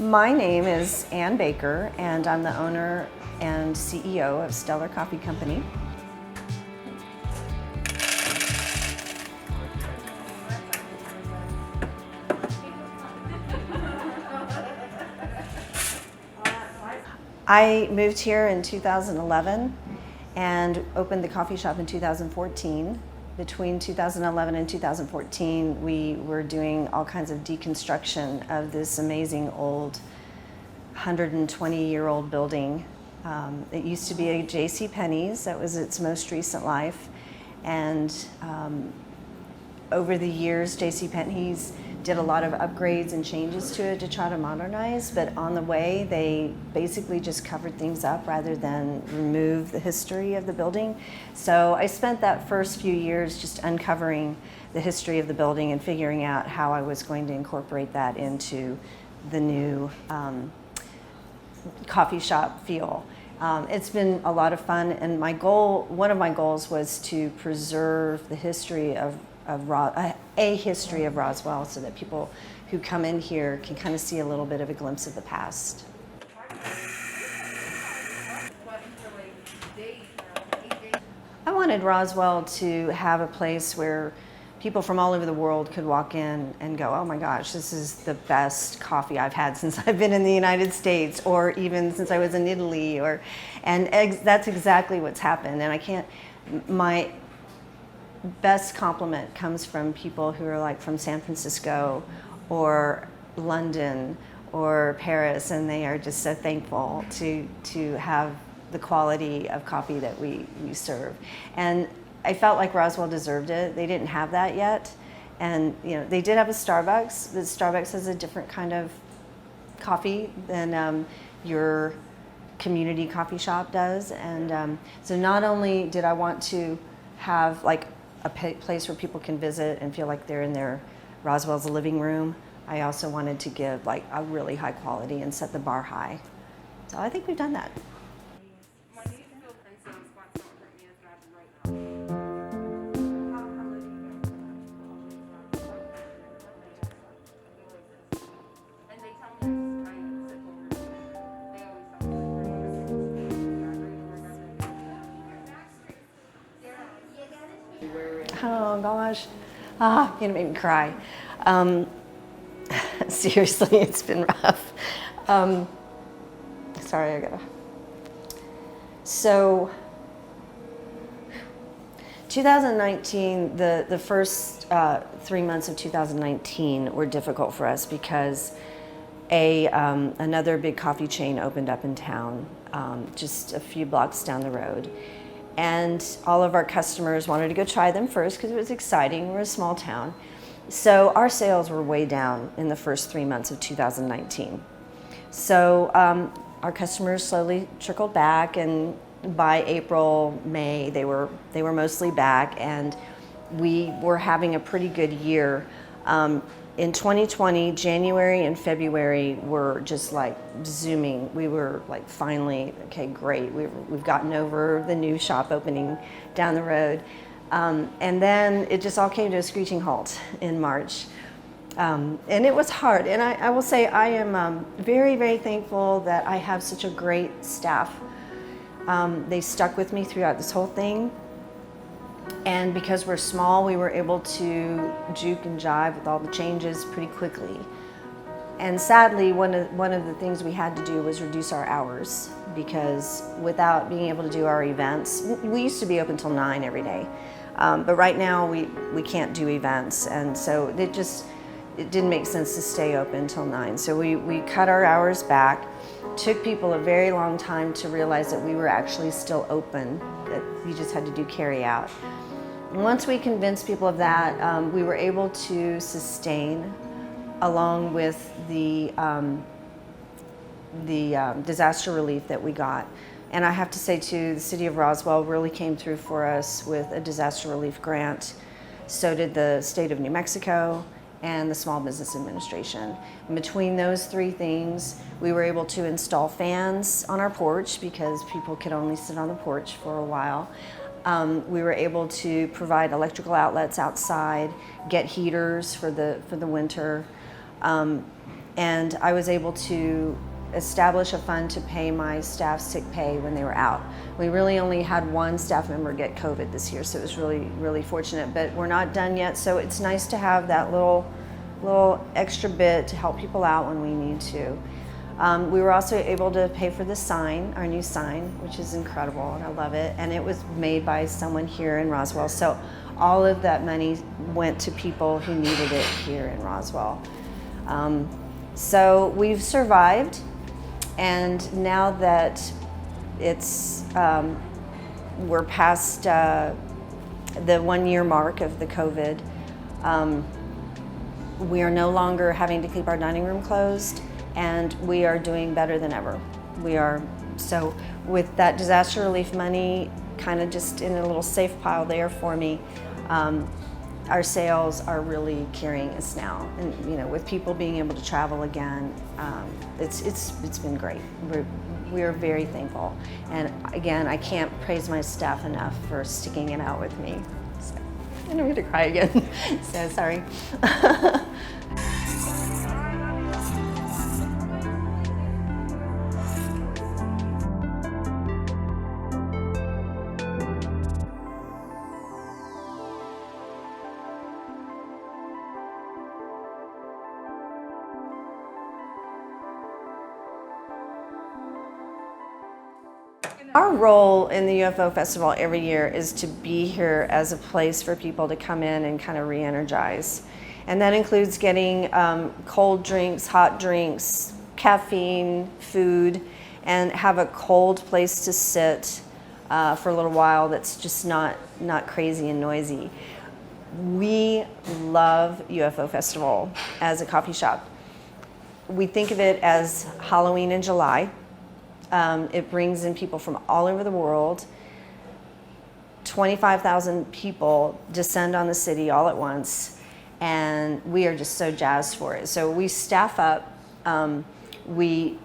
My name is Ann Baker, and I'm the owner and CEO of Steller Coffee Company. I moved here in 2011 and opened the coffee shop in 2014. Between 2011 and 2014, we were doing all kinds of deconstruction of this amazing old 120-year-old building. It used to be a J.C. Penney's. That was its most recent life. And over the years, J.C. Penney's did a lot of upgrades and changes to it to try to modernize, but on the way, they basically just covered things up rather than remove the history of the building. So I spent that first few years just uncovering the history of the building and figuring out how I was going to incorporate that into the new coffee shop feel. It's been a lot of fun, and one of my goals was to preserve the history of a history of Roswell, so that people who come in here can kind of see a little bit of a glimpse of the past. I wanted Roswell to have a place where people from all over the world could walk in and go, oh my gosh, this is the best coffee I've had since I've been in the United States, or even since I was in Italy, that's exactly what's happened. And my best compliment comes from people who are like from San Francisco or London or Paris, and they are just so thankful to have the quality of coffee that we serve. And I felt like Roswell deserved it. They didn't have that yet. And they did have a Starbucks, but Starbucks has a different kind of coffee than your community coffee shop does. And so not only did I want to have like a place where people can visit and feel like they're in their Roswell's living room, I also wanted to give like a really high quality and set the bar high. So I think we've done that. Oh gosh, you're gonna make me cry. Seriously, it's been rough. Sorry, I gotta. So, 2019, the first 3 months of 2019 were difficult for us because another big coffee chain opened up in town, just a few blocks down the road. And all of our customers wanted to go try them first because it was exciting. We're a small town. So our sales were way down in the first 3 months of 2019. So our customers slowly trickled back, and by April, May, they were mostly back, and we were having a pretty good year. In 2020, January and February were just like zooming. We were like, finally, okay, great. We've gotten over the new shop opening down the road. And then it just all came to a screeching halt in March. And it was hard. And I will say I am very, very thankful that I have such a great staff. They stuck with me throughout this whole thing. And because we're small, we were able to juke and jive with all the changes pretty quickly. And sadly, one of the things we had to do was reduce our hours, because without being able to do our events, we used to be open till 9 every day. But right now we can't do events, and so it didn't make sense to stay open till 9. So we cut our hours back. Took people a very long time to realize that we were actually still open, that we just had to do carry out. And once we convinced people of that, we were able to sustain, along with the disaster relief that we got. And I have to say too, the city of Roswell really came through for us with a disaster relief grant. So did the state of New Mexico and the Small Business Administration. And between those three things, we were able to install fans on our porch because people could only sit on the porch for a while. We were able to provide electrical outlets outside, get heaters for the winter. and I was able to establish a fund to pay my staff sick pay when they were out. We really only had one staff member get COVID this year, so it was really, really fortunate, but we're not done yet, so it's nice to have that little extra bit to help people out when we need to. We were also able to pay for the sign, our new sign, which is incredible, and I love it, and it was made by someone here in Roswell, so all of that money went to people who needed it here in Roswell. So we've survived, and now that it's we're past the 1 year mark of the COVID, we are no longer having to keep our dining room closed, and we are doing better than ever. So with that disaster relief money kind of just in a little safe pile there for me, our sales are really carrying us now, and with people being able to travel again, it's been great. We're very thankful, and again, I can't praise my staff enough for sticking it out with me. So, I'm going to cry again. So sorry. Our role in the UFO Festival every year is to be here as a place for people to come in and kind of re-energize. And that includes getting cold drinks, hot drinks, caffeine, food, and have a cold place to sit for a little while that's just not crazy and noisy. We love UFO Festival as a coffee shop. We think of it as Halloween in July. It brings in people from all over the world. 25,000 people descend on the city all at once, and we are just so jazzed for it. So we staff up. We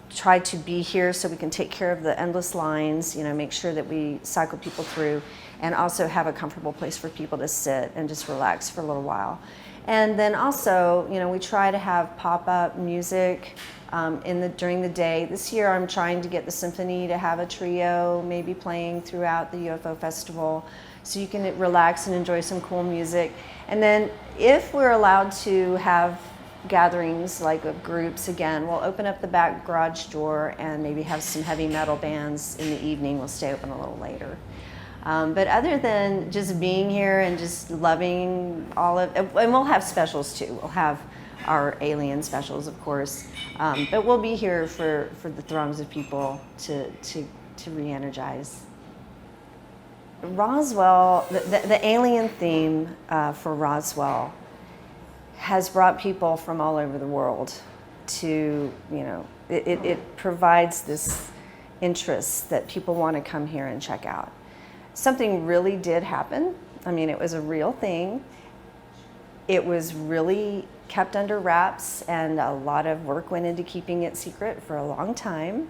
try to be here so we can take care of the endless lines, make sure that we cycle people through, and also have a comfortable place for people to sit and just relax for a little while. And then also, we try to have pop-up music during the day. This year I'm trying to get the symphony to have a trio maybe playing throughout the UFO Festival, so you can relax and enjoy some cool music. And then if we're allowed to have gatherings like of groups again, we'll open up the back garage door and maybe have some heavy metal bands in the evening. We'll stay open a little later. But other than just being here and just loving and we'll have specials too. We'll have our alien specials, of course, but we'll be here for the throngs of people to re-energize. Roswell, the alien theme for Roswell has brought people from all over the world to, it provides this interest that people want to come here and check out. Something really did happen. I mean, it was a real thing. It was really kept under wraps, and a lot of work went into keeping it secret for a long time.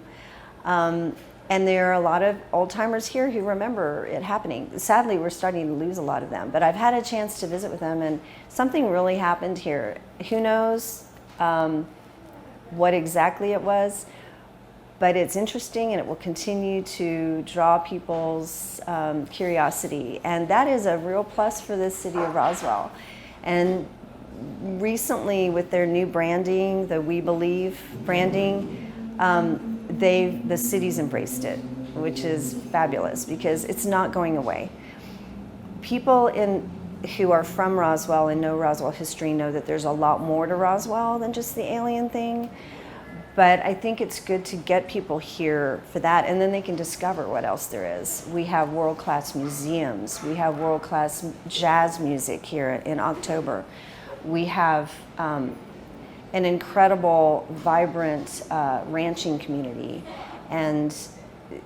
And there are a lot of old timers here who remember it happening. Sadly, we're starting to lose a lot of them, but I've had a chance to visit with them, and something really happened here. Who knows what exactly it was, but it's interesting, and it will continue to draw people's curiosity, and that is a real plus for the city of Roswell. And recently, with their new branding, the We Believe branding, the city's embraced it, which is fabulous because it's not going away. People who are from Roswell and know Roswell history know that there's a lot more to Roswell than just the alien thing. But I think it's good to get people here for that, and then they can discover what else there is. We have world-class museums. We have world-class jazz music here in October. We have an incredible, vibrant ranching community, and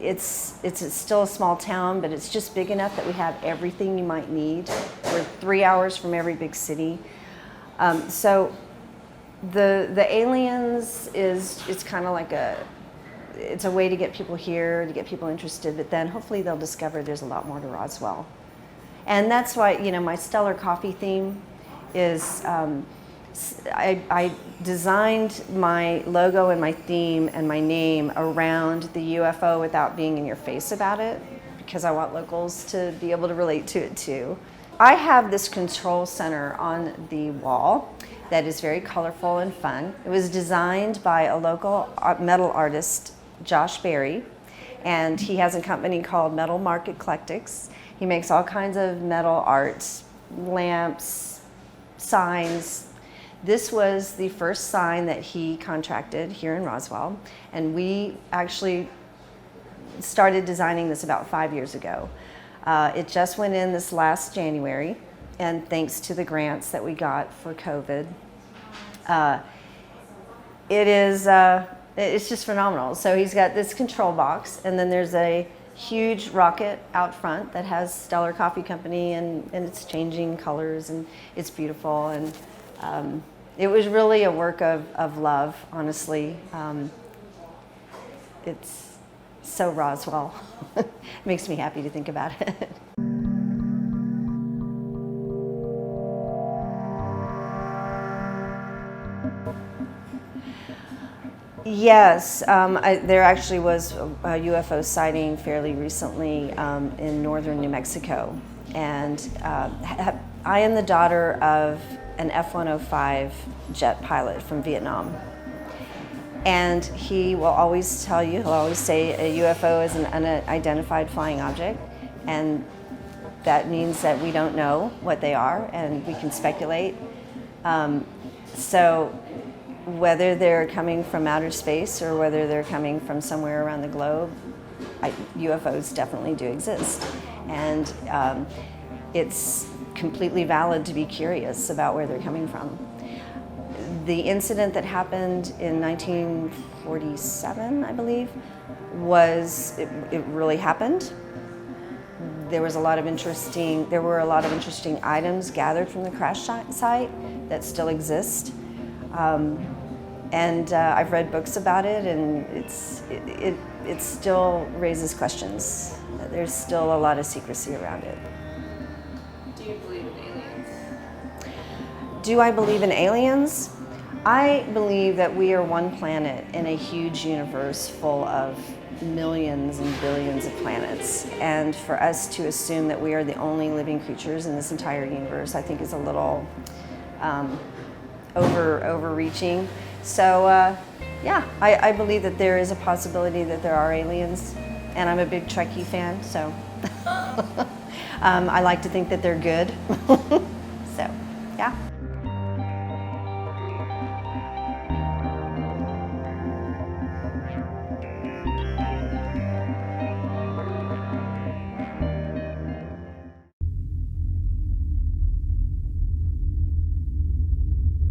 it's still a small town, but it's just big enough that we have everything you might need. We're 3 hours from every big city. So the aliens it's kind of like it's a way to get people here, to get people interested, but then hopefully they'll discover there's a lot more to Roswell. And that's why, my Steller Coffee theme is I designed my logo and my theme and my name around the UFO without being in your face about it, because I want locals to be able to relate to it too. I have this control center on the wall that is very colorful and fun. It was designed by a local metal artist, Josh Berry, and he has a company called Metal Mark Eclectics. He makes all kinds of metal art, lamps, signs. This was the first sign that he contracted here in Roswell, and we actually started designing this about 5 years ago. It just went in this last January, and thanks to the grants that we got for COVID, it's just phenomenal. So he's got this control box, and then there's a huge rocket out front that has Steller Coffee Company, and it's changing colors, and it's beautiful. And it was really a work of love, honestly. It's so Roswell. It makes me happy to think about it. Yes, there actually was a UFO sighting fairly recently in northern New Mexico. And I am the daughter of an F-105 jet pilot from Vietnam. And he will always tell you, he'll always say a UFO is an unidentified flying object. And that means that we don't know what they are, and we can speculate. So whether they're coming from outer space or whether they're coming from somewhere around the globe, UFOs definitely do exist. And it's completely valid to be curious about where they're coming from. The incident that happened in 1947, I believe, it really happened. There were a lot of interesting items gathered from the crash site that still exist. I've read books about it, and it still raises questions. There's still a lot of secrecy around it. Do you believe in aliens? Do I believe in aliens? I believe that we are one planet in a huge universe full of millions and billions of planets. And for us to assume that we are the only living creatures in this entire universe, I think is a little overreaching. So yeah, I believe that there is a possibility that there are aliens, and I'm a big Trekkie fan, so I like to think that they're good. So.